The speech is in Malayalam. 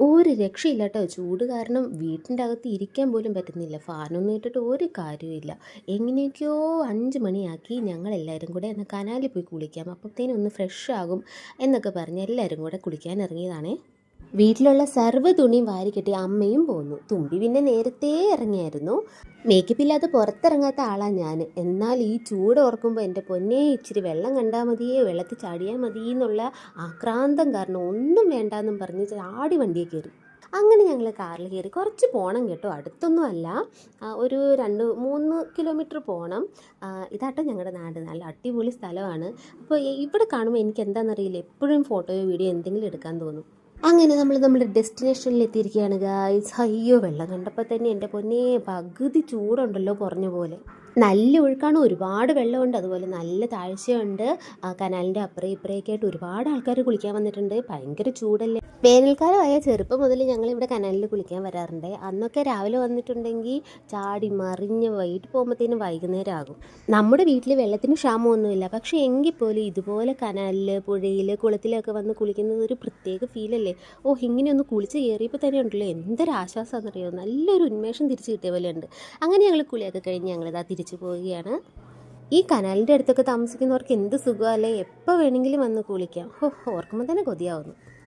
ഒരു രക്ഷയില്ല കേട്ടോ. ചൂട് കാരണം വീട്ടിൻ്റെ അകത്ത് ഇരിക്കാൻ പോലും പറ്റുന്നില്ല. ഫാനൊന്നും ഇട്ടിട്ട് ഒരു കാര്യവുമില്ല. എങ്ങനെയൊക്കെയോ 5 മണിയാക്കി ഞങ്ങളെല്ലാവരും കൂടെ എന്നാൽ കനാലിൽ പോയി കുളിക്കാം, അപ്പോഴത്തേനും ഒന്ന് ഫ്രഷ് ആകും എന്നൊക്കെ പറഞ്ഞ് എല്ലാവരും കൂടെ കുളിക്കാൻ ഇറങ്ങിയതാണേ. വീട്ടിലുള്ള സർവ്വ തുണിയും വാരിക്കെട്ടി അമ്മയും പോന്നു. തുമ്പി പിന്നെ നേരത്തെ ഇറങ്ങിയായിരുന്നു. മേക്കപ്പ് ഇല്ലാതെ പുറത്തിറങ്ങാത്ത ആളാണ് ഞാൻ. എന്നാൽ ഈ ചൂട് ഓർക്കുമ്പോൾ എൻ്റെ പൊന്നേ, ഇച്ചിരി വെള്ളം കണ്ടാൽ മതിയേ, വെള്ളത്തിൽ ചാടിയാൽ മതി എന്നുള്ള ആക്രാന്തം കാരണം ഒന്നും വേണ്ടാന്നും പറഞ്ഞ് ചാടി വണ്ടിയെ കയറി. അങ്ങനെ ഞങ്ങൾ കാറിൽ കയറി. കുറച്ച് പോകണം കേട്ടോ, അടുത്തൊന്നും അല്ല, ഒരു 2-3 കിലോമീറ്റർ പോകണം. ഇതാട്ടോ ഞങ്ങളുടെ നാട്, നല്ല അടിപൊളി സ്ഥലമാണ്. അപ്പോൾ ഇവിടെ കാണുമ്പോൾ എനിക്ക് എന്താണെന്നറിയില്ല, എപ്പോഴും ഫോട്ടോയോ വീഡിയോ എന്തെങ്കിലും എടുക്കാൻ തോന്നും. അങ്ങനെ നമ്മൾ നമ്മുടെ ഡെസ്റ്റിനേഷനിൽ എത്തിയിരിക്കുകയാണ് ഗായ്സ്. അയ്യോ, വെള്ളം കണ്ടപ്പോൾ തന്നെ എൻ്റെ പൊന്നേ, പകുതി ചൂടുണ്ടല്ലോ കുറഞ്ഞ പോലെ. നല്ല ഒഴുക്കാണ്, ഒരുപാട് വെള്ളമുണ്ട്, അതുപോലെ നല്ല താഴ്ചയുണ്ട്. കനാലിൻ്റെ അപ്പുറം ഇപ്പുറയൊക്കെ ആയിട്ട് ഒരുപാട് ആൾക്കാർ കുളിക്കാൻ വന്നിട്ടുണ്ട്. ഭയങ്കര ചൂടല്ലേ. വേനൽക്കാലമായ ചെറുപ്പം മുതൽ ഞങ്ങളിവിടെ കനാലിൽ കുളിക്കാൻ വരാറുണ്ട്. അന്നൊക്കെ രാവിലെ വന്നിട്ടുണ്ടെങ്കിൽ ചാടി മറിഞ്ഞ് വൈകിട്ട് പോകുമ്പോഴത്തേനും വൈകുന്നേരം ആകും. നമ്മുടെ വീട്ടിൽ വെള്ളത്തിന് ക്ഷാമമൊന്നുമില്ല, പക്ഷേ എങ്കിൽ പോലും ഇതുപോലെ കനാലിൽ, പുഴയിൽ, കുളത്തിലൊക്കെ വന്ന് കുളിക്കുന്നത് ഒരു പ്രത്യേക ഫീലല്ലേ. ഇങ്ങനെ ഒന്ന് കുളിച്ച് കയറിയപ്പോൾ തന്നെ ഉണ്ടല്ലോ എന്തൊരാശ്വാസമാണെന്നറിയോ, നല്ലൊരു ഉന്മേഷം തിരിച്ച് കിട്ടിയ പോലെ ഉണ്ട്. അങ്ങനെ ഞങ്ങൾ കുളിയൊക്കെ കഴിഞ്ഞ് ഞങ്ങളിതാ തിരിച്ചു പോവുകയാണ്. ഈ കനാലിൻ്റെ അടുത്തൊക്കെ താമസിക്കുന്നവർക്ക് എന്ത് സുഖമല്ലേ, എപ്പോൾ വേണമെങ്കിലും വന്ന് കുളിക്കാം. ഓർക്കുമ്പോൾ തന്നെ കൊതിയാവുന്നു.